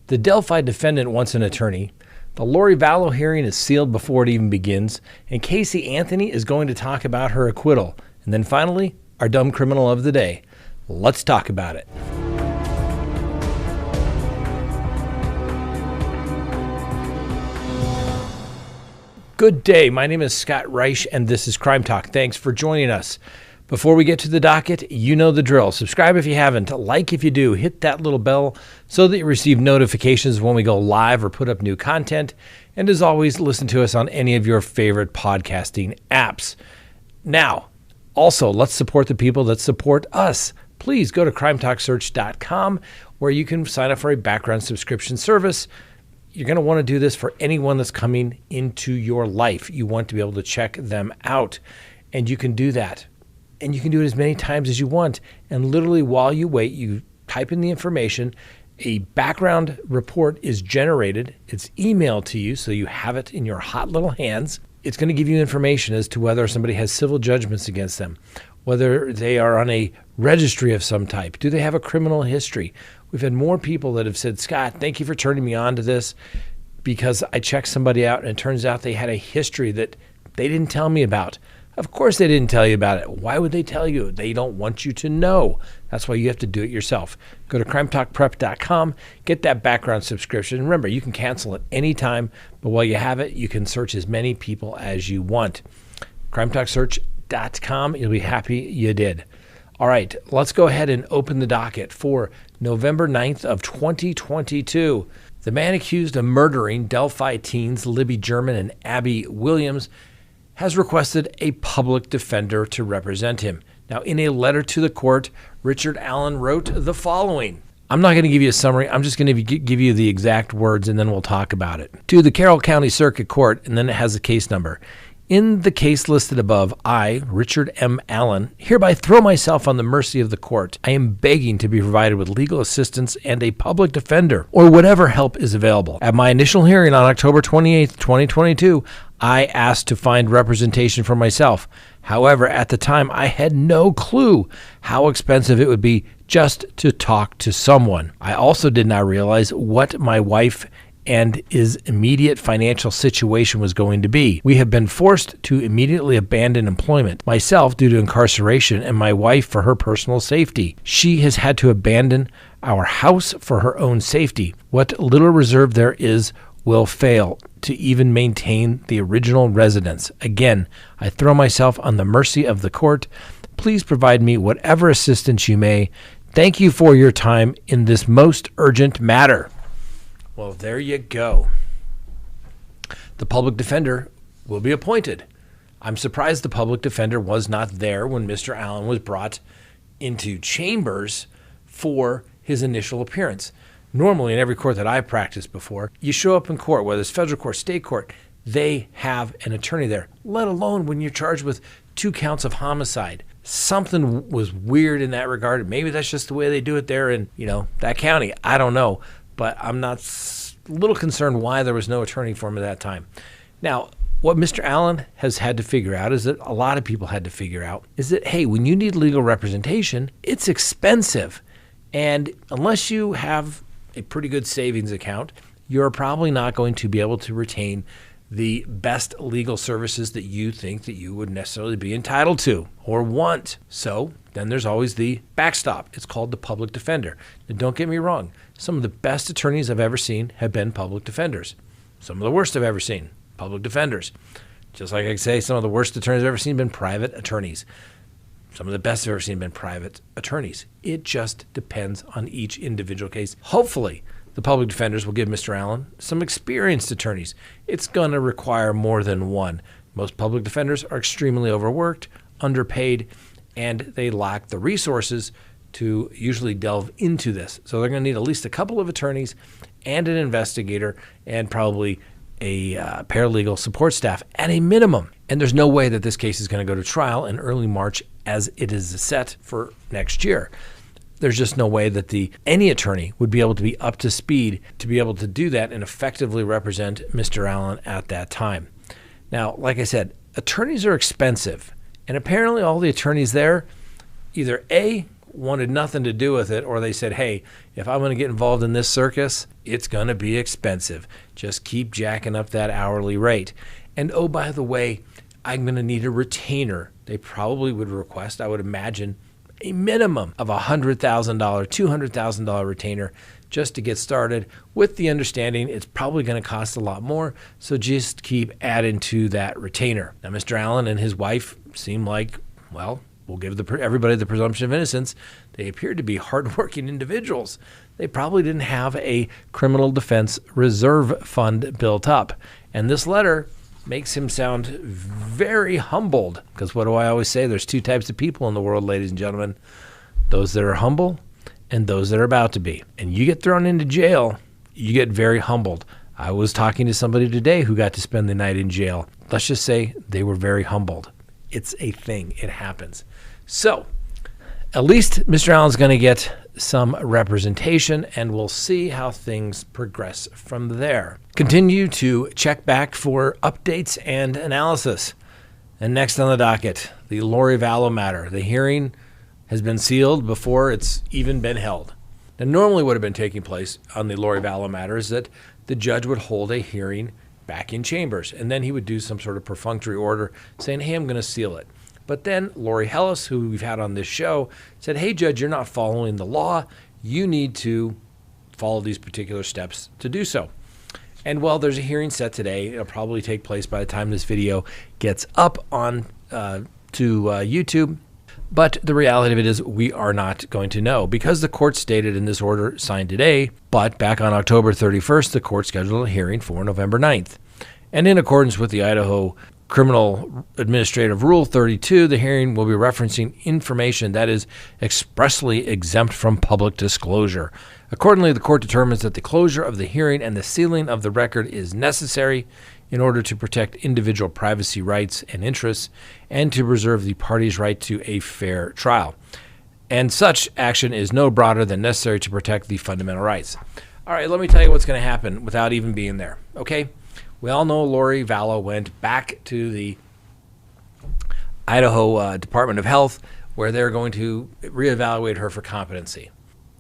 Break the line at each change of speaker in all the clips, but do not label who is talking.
The Delphi Defendant wants an attorney. The Lori Vallow hearing is sealed before it even begins, and Casey Anthony is going to talk about her acquittal. And then finally, our dumb criminal of the day. Let's talk about it. Good day. My name is Scott Reich, and this is Crime Talk. Thanks for joining us. Before we get to the docket, you know the drill. Subscribe if you haven't, like if you do, hit that little bell so that you receive notifications when we go live or put up new content. And as always, listen to us on any of your favorite podcasting apps. Now, also, let's support the people that support us. Please go to crimetalksearch.com where you can sign up for a background subscription service. You're going to want to do this for anyone that's coming into your life. You want to be able to check them out, and you can do that. And you can do it as many times as you want. And literally while you wait, you type in the information, a background report is generated. It's emailed to you so you have it in your hot little hands. It's going to give you information as to whether somebody has civil judgments against them, whether they are on a registry of some type. Do they have a criminal history? We've had more people that have said, Scott, thank you for turning me on to this because I checked somebody out and it turns out they had a history that they didn't tell me about. Of course they didn't tell you about it. Why would they tell you? They don't want you to know. That's why you have to do it yourself. Go to crimetalkprep.com, get that background subscription. Remember, you can cancel it anytime, but while you have it, you can search as many people as you want. crimetalksearch.com, you'll be happy you did. All right, let's go ahead and open the docket for November 9th of 2022. The man accused of murdering Delphi teens Libby German and Abby Williams has requested a public defender to represent him. Now, in a letter to the court, Richard Allen wrote the following. I'm not going to give you a summary. I'm just going to give you the exact words, and then we'll talk about it. To the Carroll County Circuit Court, and then it has a case number. In the case listed above, I, Richard M. Allen, hereby throw myself on the mercy of the court. I am begging to be provided with legal assistance and a public defender, or whatever help is available. At my initial hearing on October 28, 2022, I asked to find representation for myself. However, at the time, I had no clue how expensive it would be just to talk to someone. I also did not realize what my wife and his immediate financial situation was going to be. We have been forced to immediately abandon employment, myself due to incarceration and my wife for her personal safety. She has had to abandon our house for her own safety. What little reserve there is will fail to even maintain the original residence. Again, I throw myself on the mercy of the court. Please provide me whatever assistance you may. Thank you for your time in this most urgent matter. Well, there you go. The public defender will be appointed. I'm surprised the public defender was not there when Mr. Allen was brought into chambers for his initial appearance. Normally, in every court that I've practiced before, you show up in court, whether it's federal court, state court, they have an attorney there, let alone when you're charged with 2 counts of homicide. Something was weird in that regard. Maybe that's just the way they do it there in, that county. I don't know. But I'm not a little concerned why there was no attorney for him at that time. Now, what Mr. Allen has had to figure out is that a lot of people had to figure out is that, hey, when you need legal representation, it's expensive. And unless you have a pretty good savings account, you're probably not going to be able to retain the best legal services that you think that you would necessarily be entitled to or want. So then there's always the backstop. It's called the public defender. Now, don't get me wrong. Some of the best attorneys I've ever seen have been public defenders. Some of the worst I've ever seen, public defenders. Just like I say, some of the worst attorneys I've ever seen have been private attorneys. Some of the best I've ever seen have been private attorneys. It just depends on each individual case. Hopefully, the public defenders will give Mr. Allen some experienced attorneys. It's going to require more than one. Most public defenders are extremely overworked, underpaid, and they lack the resources to usually delve into this. So they're going to need at least a couple of attorneys and an investigator and probably a paralegal support staff at a minimum. And there's no way that this case is going to go to trial in early March as it is set for next year. There's just no way that any attorney would be able to be up to speed to be able to do that and effectively represent Mr. Allen at that time. Now, like I said, attorneys are expensive. And apparently all the attorneys there either A, wanted nothing to do with it, or they said, hey, if I'm going to get involved in this circus, it's going to be expensive. Just keep jacking up that hourly rate. And oh, by the way, I'm going to need a retainer. They probably would request, I would imagine, a minimum of $100,000, $200,000 retainer just to get started, with the understanding it's probably going to cost a lot more, so just keep adding to that retainer. Now, Mr. Allen and his wife seem like, well, we'll give everybody the presumption of innocence. They appeared to be hardworking individuals. They probably didn't have a criminal defense reserve fund built up. And this letter makes him sound very humbled, because what do I always say? There's two types of people in the world, ladies and gentlemen. Those that are humble and those that are about to be. And you get thrown into jail, you get very humbled. I was talking to somebody today who got to spend the night in jail. Let's just say they were very humbled. It's a thing. It happens. So at least Mr. Allen's going to get some representation, and we'll see how things progress from there. Continue to check back for updates and analysis. And next on the docket, the Lori Vallow matter. The hearing has been sealed before it's even been held. Now, normally what had been taking place on the Lori Vallow matter is that the judge would hold a hearing back in chambers, and then he would do some sort of perfunctory order saying, hey, I'm going to seal it. But then Lori Hellis, who we've had on this show, said, hey, Judge, you're not following the law. You need to follow these particular steps to do so. And well, there's a hearing set today. It'll probably take place by the time this video gets up on to YouTube. But the reality of it is we are not going to know, because the court stated in this order signed today, but back on October 31st, the court scheduled a hearing for November 9th. And in accordance with the Idaho Criminal Administrative Rule 32, the hearing will be referencing information that is expressly exempt from public disclosure. Accordingly, the court determines that the closure of the hearing and the sealing of the record is necessary in order to protect individual privacy rights and interests and to preserve the parties' right to a fair trial. And such action is no broader than necessary to protect the fundamental rights. All right, let me tell you what's going to happen without even being there, okay? We all know Lori Vallow went back to the Idaho Department of Health, where they're going to reevaluate her for competency.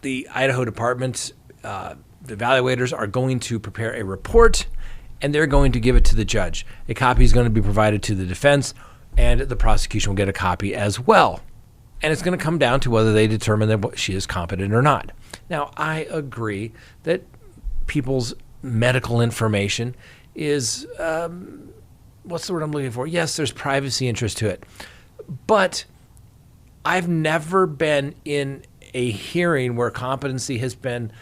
The Idaho Department, the evaluators are going to prepare a report, and they're going to give it to the judge. A copy is going to be provided to the defense, and the prosecution will get a copy as well. And it's going to come down to whether they determine that she is competent or not. Now, I agree that people's medical information is, what's the word I'm looking for? Yes, there's privacy interest to it. But I've never been in a hearing where competency has been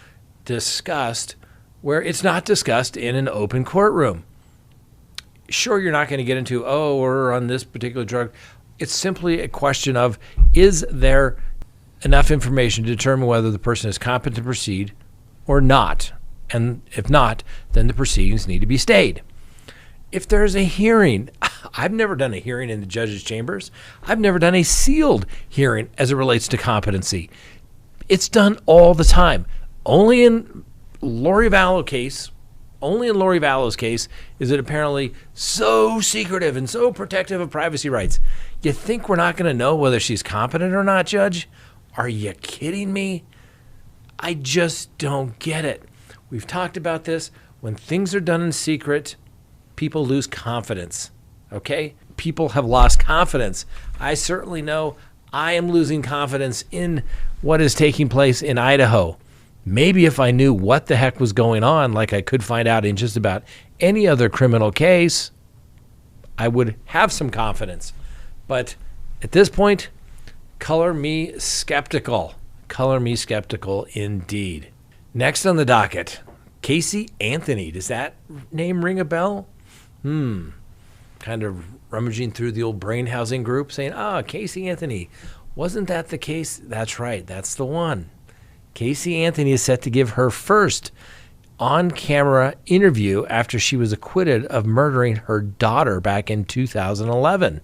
discussed where it's not discussed in an open courtroom. Sure, you're not going to get into, oh, we're on this particular drug. It's simply a question of, is there enough information to determine whether the person is competent to proceed or not? And if not, then the proceedings need to be stayed. If there's a hearing, I've never done a hearing in the judge's chambers. I've never done a sealed hearing as it relates to competency. It's done all the time. Only in Lori Vallow's case is it apparently so secretive and so protective of privacy rights. You think we're not going to know whether she's competent or not, Judge? Are you kidding me? I just don't get it. We've talked about this. When things are done in secret, people lose confidence, okay? People have lost confidence. I certainly know I am losing confidence in what is taking place in Idaho. Maybe if I knew what the heck was going on, like I could find out in just about any other criminal case, I would have some confidence. But at this point, color me skeptical. Color me skeptical indeed. Next on the docket, Casey Anthony. Does that name ring a bell? Kind of rummaging through the old brain housing group saying, Casey Anthony. Wasn't that the case? That's right. That's the one. Casey Anthony is set to give her first on-camera interview after she was acquitted of murdering her daughter back in 2011.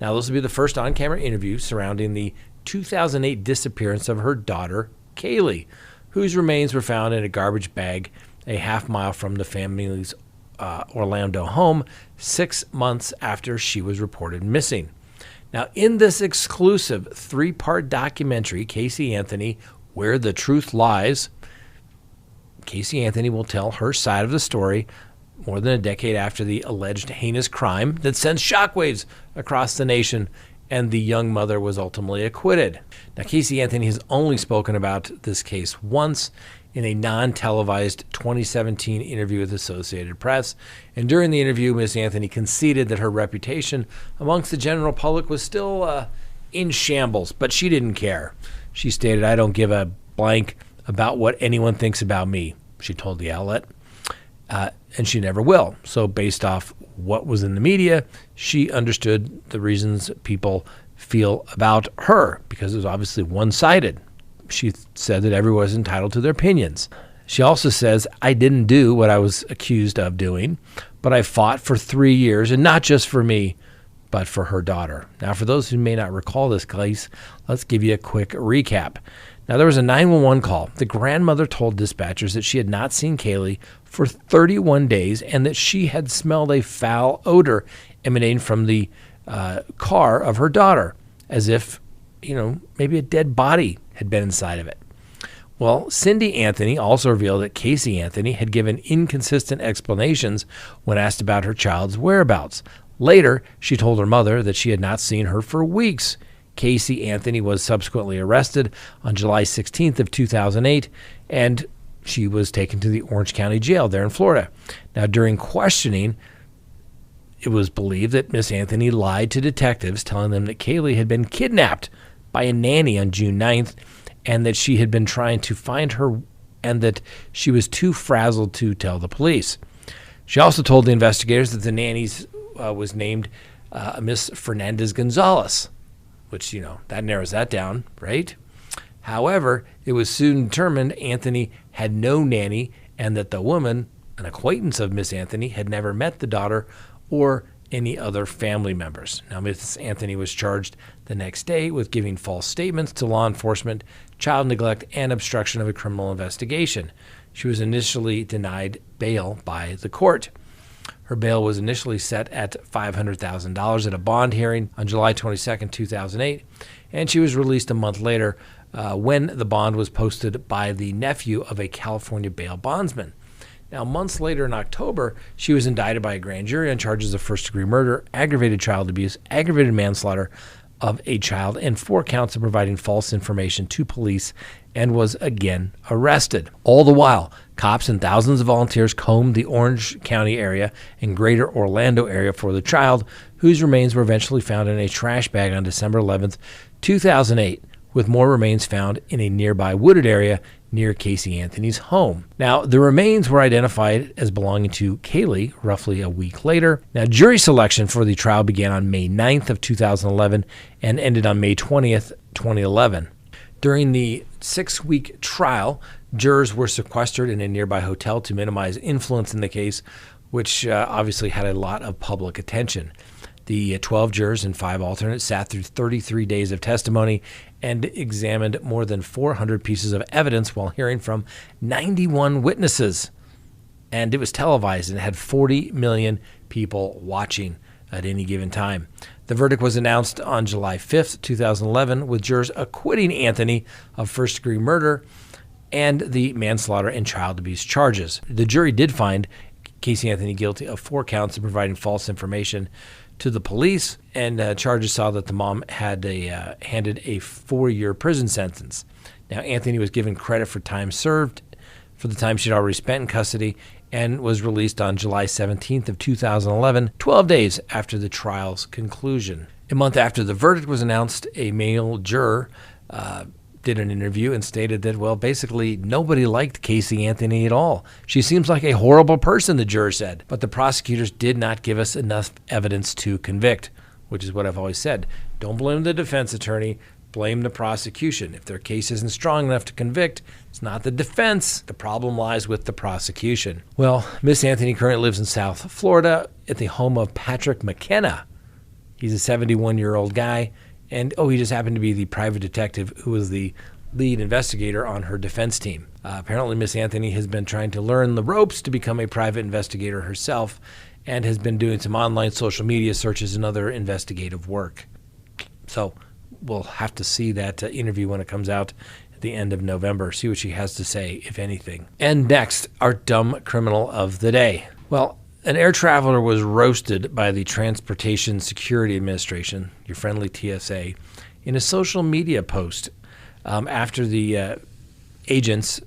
Now, this will be the first on-camera interview surrounding the 2008 disappearance of her daughter, Kaylee, whose remains were found in a garbage bag a half-mile from the family's Orlando home 6 months after she was reported missing. Now, in this exclusive 3-part documentary, Casey Anthony, Where the Truth Lies, Casey Anthony will tell her side of the story more than a decade after the alleged heinous crime that sends shockwaves across the nation, and the young mother was ultimately acquitted. Now, Casey Anthony has only spoken about this case once in a non-televised 2017 interview with Associated Press. And during the interview, Miss Anthony conceded that her reputation amongst the general public was still in shambles, but she didn't care. She stated, "I don't give a blank about what anyone thinks about me," she told the outlet, and she never will. So based off what was in the media, she understood the reasons people feel about her, because it was obviously one-sided. She said that everyone was entitled to their opinions. She also says, "I didn't do what I was accused of doing, but I fought for 3 years, and not just for me, but for her daughter." Now, for those who may not recall this case, let's give you a quick recap. Now, there was a 911 call. The grandmother told dispatchers that she had not seen Kaylee for 31 days and that she had smelled a foul odor emanating from the car of her daughter, as if, maybe a dead body had been inside of it. Well, Cindy Anthony also revealed that Casey Anthony had given inconsistent explanations when asked about her child's whereabouts. Later, she told her mother that she had not seen her for weeks. Casey Anthony was subsequently arrested on July 16th of 2008, and she was taken to the Orange County Jail there in Florida. Now, during questioning, it was believed that Miss Anthony lied to detectives, telling them that Kaylee had been kidnapped by a nanny on June 9th, and that she had been trying to find her, and that she was too frazzled to tell the police. She also told the investigators that the nanny was named Miss Fernandez-Gonzalez, which, that narrows that down, right? However, it was soon determined Anthony had no nanny, and that the woman, an acquaintance of Miss Anthony, had never met the daughter or any other family members. Now, Miss Anthony was charged the next day with giving false statements to law enforcement, child neglect, and obstruction of a criminal investigation. She was initially denied bail by the court. Her bail was initially set at $500,000 at a bond hearing on July 22nd, 2008, and she was released a month later when the bond was posted by the nephew of a California bail bondsman. Now, months later in October, she was indicted by a grand jury on charges of first-degree murder, aggravated child abuse, aggravated manslaughter of a child, and 4 counts of providing false information to police, and was again arrested. All the while, cops and thousands of volunteers combed the Orange County area and greater Orlando area for the child, whose remains were eventually found in a trash bag on December 11th, 2008, with more remains found in a nearby wooded area near Casey Anthony's home. Now, the remains were identified as belonging to Kaylee roughly a week later. Now, jury selection for the trial began on May 9th of 2011 and ended on May 20th, 2011. During the 6-week trial, jurors were sequestered in a nearby hotel to minimize influence in the case, which obviously had a lot of public attention. The 12 jurors and 5 alternates sat through 33 days of testimony and examined more than 400 pieces of evidence while hearing from 91 witnesses. And it was televised and had 40 million people watching at any given time. The verdict was announced on July 5th, 2011, with jurors acquitting Anthony of first-degree murder and the manslaughter and child abuse charges. The jury did find Casey Anthony guilty of 4 counts of providing false information to the police, and charges saw that the mom had handed a 4-year prison sentence. Now, Anthony was given credit for time served for the time she'd already spent in custody, and was released on July 17th of 2011, 12 days after the trial's conclusion. A month after the verdict was announced, a male juror did an interview and stated that, well, basically nobody liked Casey Anthony at all. She seems like a horrible person, the juror said. But the prosecutors did not give us enough evidence to convict, which is what I've always said. Don't blame the defense attorney, blame the prosecution. If their case isn't strong enough to convict, it's not the defense. The problem lies with the prosecution. Well, Miss Anthony currently lives in South Florida at the home of Patrick McKenna. He's a 71-year-old guy. And, he just happened to be the private detective who was the lead investigator on her defense team. Apparently, Miss Anthony has been trying to learn the ropes to become a private investigator herself, and has been doing some online social media searches and other investigative work. So we'll have to see that interview when it comes out at the end of November, see what she has to say, if anything. And next, our dumb criminal of the day. Well, an air traveler was roasted by the Transportation Security Administration, your friendly TSA, in a social media post after the agents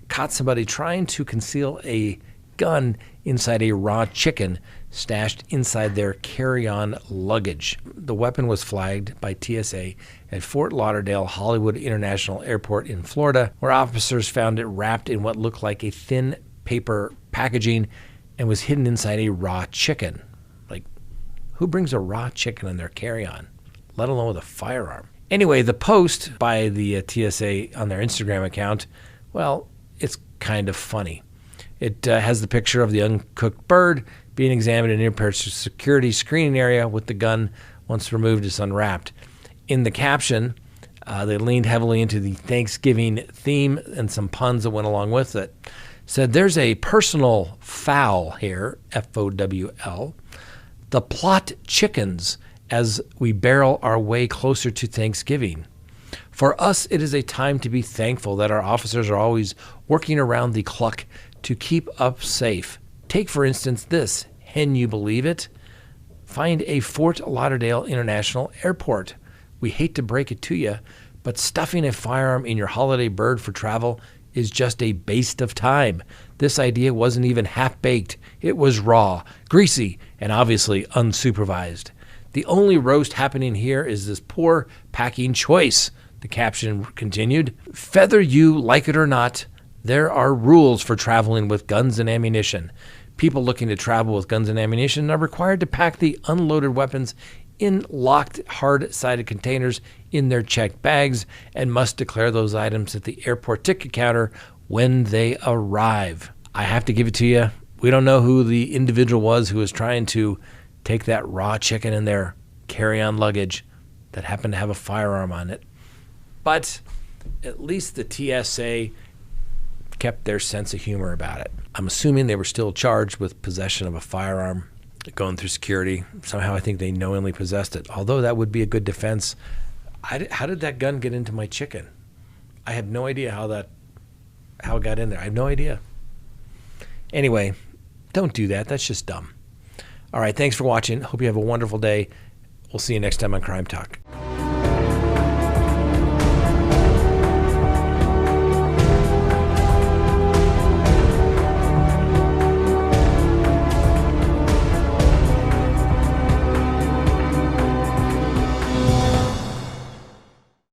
caught somebody trying to conceal a gun inside a raw chicken stashed inside their carry-on luggage. The weapon was flagged by TSA at Fort Lauderdale Hollywood International Airport in Florida, where officers found it wrapped in what looked like a thin paper packaging and was hidden inside a raw chicken. Like, who brings a raw chicken in their carry-on, let alone with a firearm? Anyway, the post by the TSA on their Instagram account, well, it's kind of funny. It has the picture of the uncooked bird being examined in an airport security screening area with the gun once removed is unwrapped. In the caption, they leaned heavily into the Thanksgiving theme and some puns that went along with it. Said, there's a personal foul here, F-O-W-L. The plot chickens as we barrel our way closer to Thanksgiving. For us, it is a time to be thankful that our officers are always working around the clock to keep us safe. Take, for instance, this. Can you believe it? Find a Fort Lauderdale International Airport. We hate to break it to you, but stuffing a firearm in your holiday bird for travel is just a waste of time. This idea wasn't even half-baked. It was raw, greasy, and obviously unsupervised. The only roast happening here is this poor packing choice, the caption continued. Whether you like it or not, there are rules for traveling with guns and ammunition. People looking to travel with guns and ammunition are required to pack the unloaded weapons in locked, hard-sided containers in their checked bags and must declare those items at the airport ticket counter when they arrive. I have to give it to you. We don't know who the individual was who was trying to take that raw chicken in their carry-on luggage that happened to have a firearm on it. But at least the TSA kept their sense of humor about it. I'm assuming they were still charged with possession of a firearm going through security. Somehow I think they knowingly possessed it, although that would be a good defense. How did that gun get into my chicken? I have no idea how it got in there. I have no idea. Anyway, don't do that. That's just dumb. All right, thanks for watching. Hope you have a wonderful day. We'll see you next time on Crime Talk.